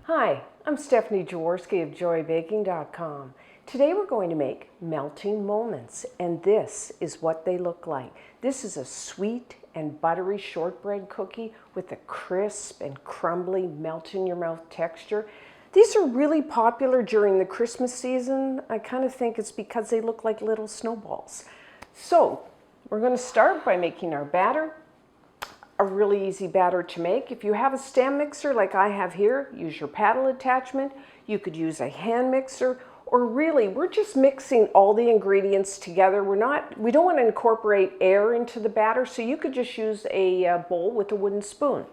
Hi, I'm Stephanie Jaworski of joybaking.com. Today we're going to make melting moments, and this is what they look like. This is a sweet and buttery shortbread cookie with a crisp and crumbly melt-in-your-mouth texture. These are really popular during the Christmas season. I kind of think it's because they look like little snowballs. So we're going to start by making our batter. A really easy batter to make. If you have a stand mixer like I have here, use your paddle attachment. You could use a hand mixer, or really we're just mixing all the ingredients together. We don't want to incorporate air into the batter, so you could just use a bowl with a wooden spoon.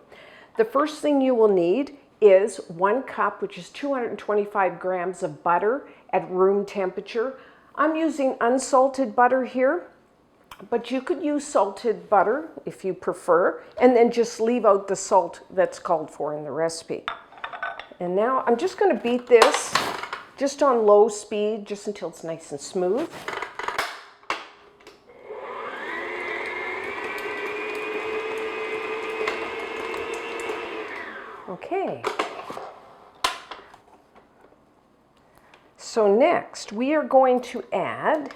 The first thing you will need is 1 cup, which is 225 grams of butter at room temperature. I'm using unsalted butter here, but you could use salted butter if you prefer, and then just leave out the salt that's called for in the recipe. And now I'm just going to beat this just on low speed, just until it's nice and smooth. Okay. So next we are going to add,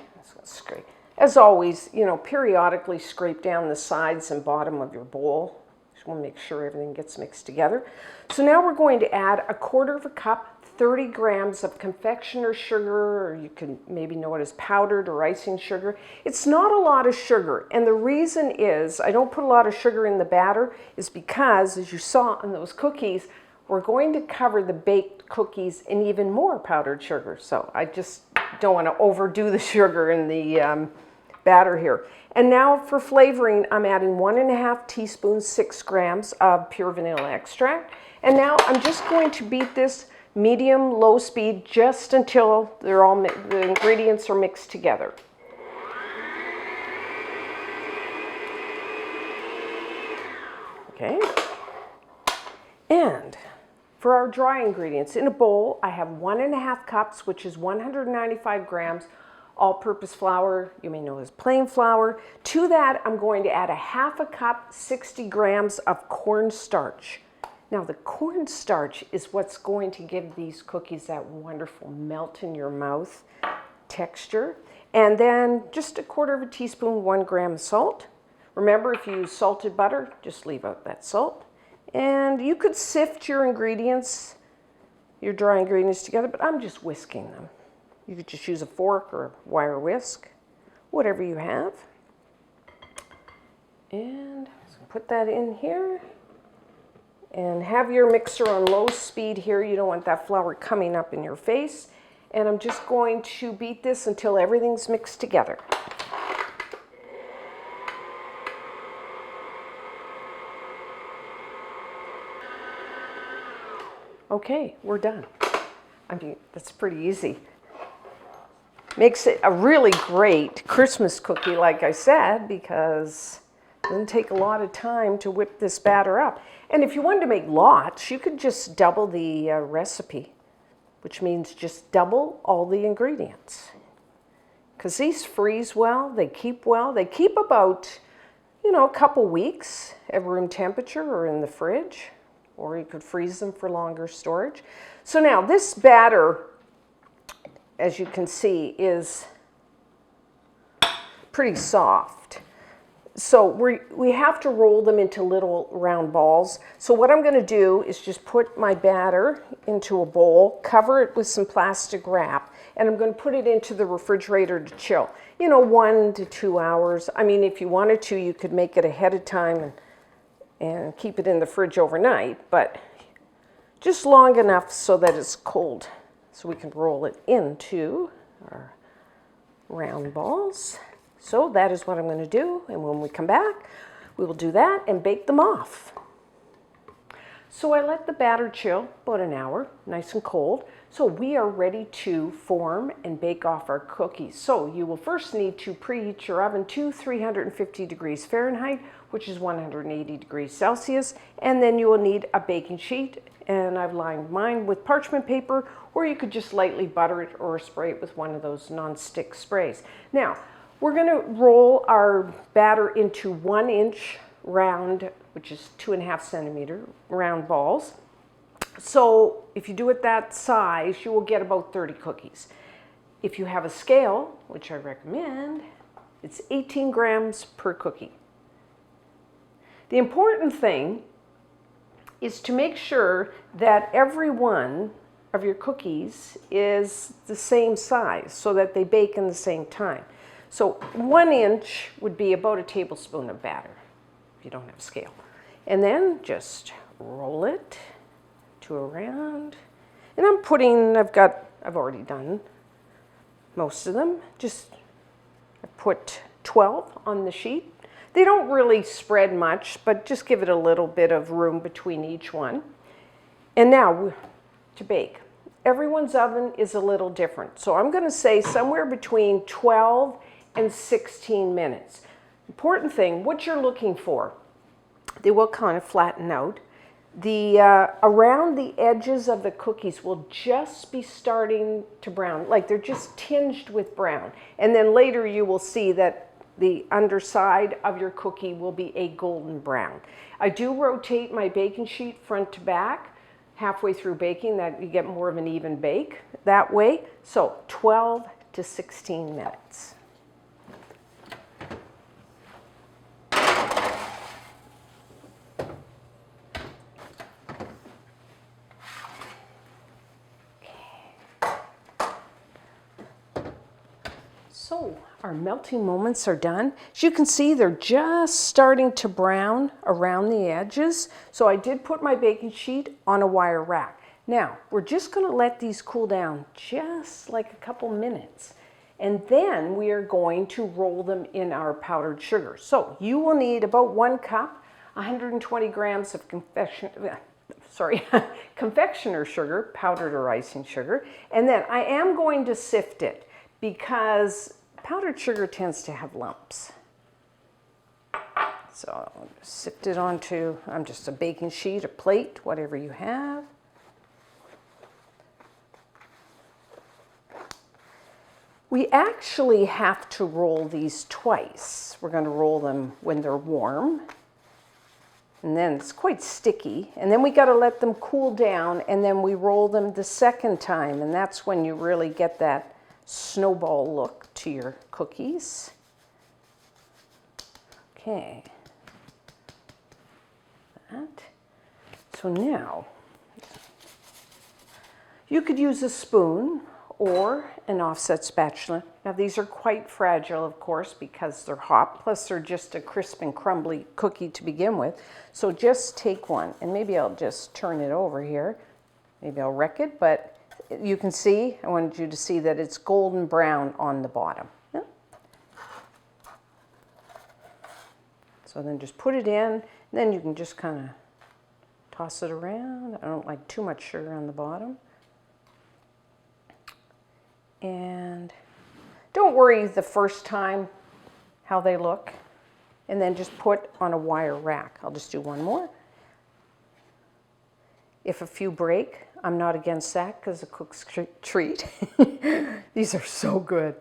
as always, periodically scrape down the sides and bottom of your bowl. Just want to make sure everything gets mixed together. So now we're going to add 1/4 cup, 30 grams of confectioner sugar, or you can maybe know it as powdered or icing sugar. It's not a lot of sugar, and the reason is I don't put a lot of sugar in the batter is because, as you saw on those cookies, we're going to cover the baked cookies in even more powdered sugar. So I just don't want to overdo the sugar in the batter here. And now for flavoring, I'm adding 1½ teaspoons, 6 grams of pure vanilla extract. And now I'm just going to beat this medium-low speed just until the ingredients are mixed together. Okay. And for our dry ingredients, in a bowl, I have 1½ cups, which is 195 grams all-purpose flour, you may know as plain flour. To that, I'm going to add 1/2 cup, 60 grams of cornstarch. Now, the cornstarch is what's going to give these cookies that wonderful melt-in-your-mouth texture. And then just 1/4 teaspoon, 1 gram of salt. Remember, if you use salted butter, just leave out that salt. And you could sift your ingredients, your dry ingredients together, but I'm just whisking them. You could just use a fork or a wire whisk, whatever you have. And put that in here. And have your mixer on low speed here. You don't want that flour coming up in your face. And I'm just going to beat this until everything's mixed together. Okay, we're done. I mean, that's pretty easy. Makes it a really great Christmas cookie, like I said, because it doesn't take a lot of time to whip this batter up. And if you wanted to make lots, you could just double the recipe, which means just double all the ingredients. Because these freeze well, they keep well. They keep about, a couple weeks at room temperature or in the fridge, or you could freeze them for longer storage. So now this batter, as you can see, is pretty soft. So we have to roll them into little round balls. So what I'm going to do is just put my batter into a bowl, cover it with some plastic wrap, and I'm going to put it into the refrigerator to chill. 1 to 2 hours. I mean, if you wanted to, you could make it ahead of time and keep it in the fridge overnight, but just long enough so that it's cold, so we can roll it into our round balls. So that is what I'm going to do, and when we come back, we will do that and bake them off. So I let the batter chill about an hour, nice and cold. So we are ready to form and bake off our cookies. So you will first need to preheat your oven to 350 degrees Fahrenheit, which is 180 degrees Celsius, and then you will need a baking sheet, and I've lined mine with parchment paper, or you could just lightly butter it or spray it with one of those non-stick sprays. Now, we're going to roll our batter into 1-inch round, which is 2.5 centimeter round balls. So if you do it that size, you will get about 30 cookies. If you have a scale, which I recommend, it's 18 grams per cookie. The important thing is to make sure that every one of your cookies is the same size so that they bake in the same time. So 1 inch would be about a tablespoon of batter if you don't have a scale. And then just roll it to a round. And I've already done most of them. I put 12 on the sheet. They don't really spread much, but just give it a little bit of room between each one. And now to bake. Everyone's oven is a little different. So I'm going to say somewhere between 12 and 16 minutes. Important thing, what you're looking for, they will kind of flatten out. Around the edges of the cookies will just be starting to brown, like they're just tinged with brown. And then later you will see that the underside of your cookie will be a golden brown. I do rotate my baking sheet front to back halfway through baking, that you get more of an even bake that way. So 12 to 16 minutes. So our melting moments are done. As you can see, they're just starting to brown around the edges. So I did put my baking sheet on a wire rack. Now, we're just going to let these cool down just like a couple minutes. And then we are going to roll them in our powdered sugar. So you will need about 1 cup, 120 grams of confectioner sugar, powdered or icing sugar. And then I am going to sift it because powdered sugar tends to have lumps. So I'll sift it onto, just a baking sheet, a plate, whatever you have. We actually have to roll these twice. We're going to roll them when they're warm. And then it's quite sticky. And then we got to let them cool down, and then we roll them the second time. And that's when you really get that snowball look to your cookies. Okay. So now, you could use a spoon or an offset spatula. Now these are quite fragile, of course, because they're hot, plus they're just a crisp and crumbly cookie to begin with. So just take one, and maybe I'll just turn it over here. Maybe I'll wreck it, but you can see, I wanted you to see that it's golden brown on the bottom. Yeah. So then just put it in, and then you can just kind of toss it around. I don't like too much sugar on the bottom. And don't worry the first time how they look. And then just put on a wire rack. I'll just do one more. If a few break, I'm not against that because a cook's treat. These are so good.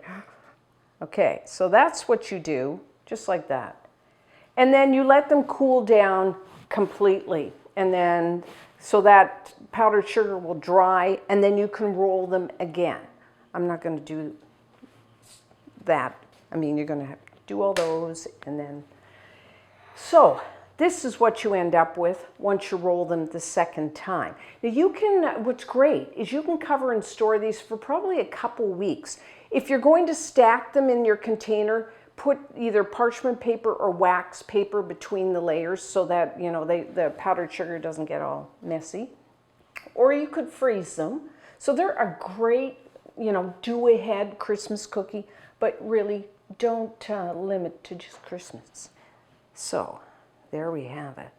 Okay, so that's what you do, just like that. And then you let them cool down completely. And then, so that powdered sugar will dry, and then you can roll them again. I'm not going to do that. I mean, you're going to have to do all those, and then. So this is what you end up with once you roll them the second time. Now you can, what's great is you can cover and store these for probably a couple weeks. If you're going to stack them in your container, put either parchment paper or wax paper between the layers so that, you know, the powdered sugar doesn't get all messy. Or you could freeze them. So they're a great, you know, do-ahead Christmas cookie, but really don't limit to just Christmas. So there we have it.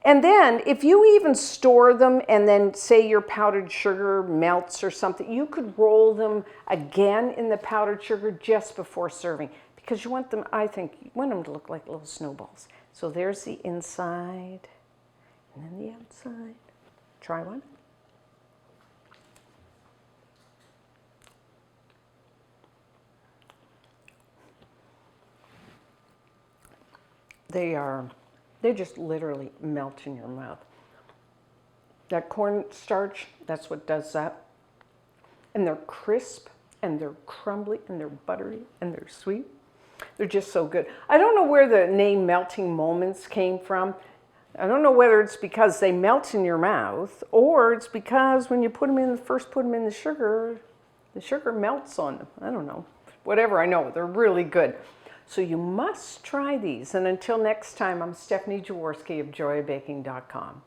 And then if you even store them and then say your powdered sugar melts or something, you could roll them again in the powdered sugar just before serving because you want them, I think, you want them to look like little snowballs. So there's the inside and then the outside. Try one. They just literally melt in your mouth. That cornstarch, that's what does that. And they're crisp, and they're crumbly, and they're buttery, and they're sweet. They're just so good. I don't know where the name Melting Moments came from. I don't know whether it's because they melt in your mouth, or it's because when you put them in, put them in the sugar melts on them. I don't know. Whatever, I know, they're really good. So you must try these. And until next time, I'm Stephanie Jaworski of joyofbaking.com.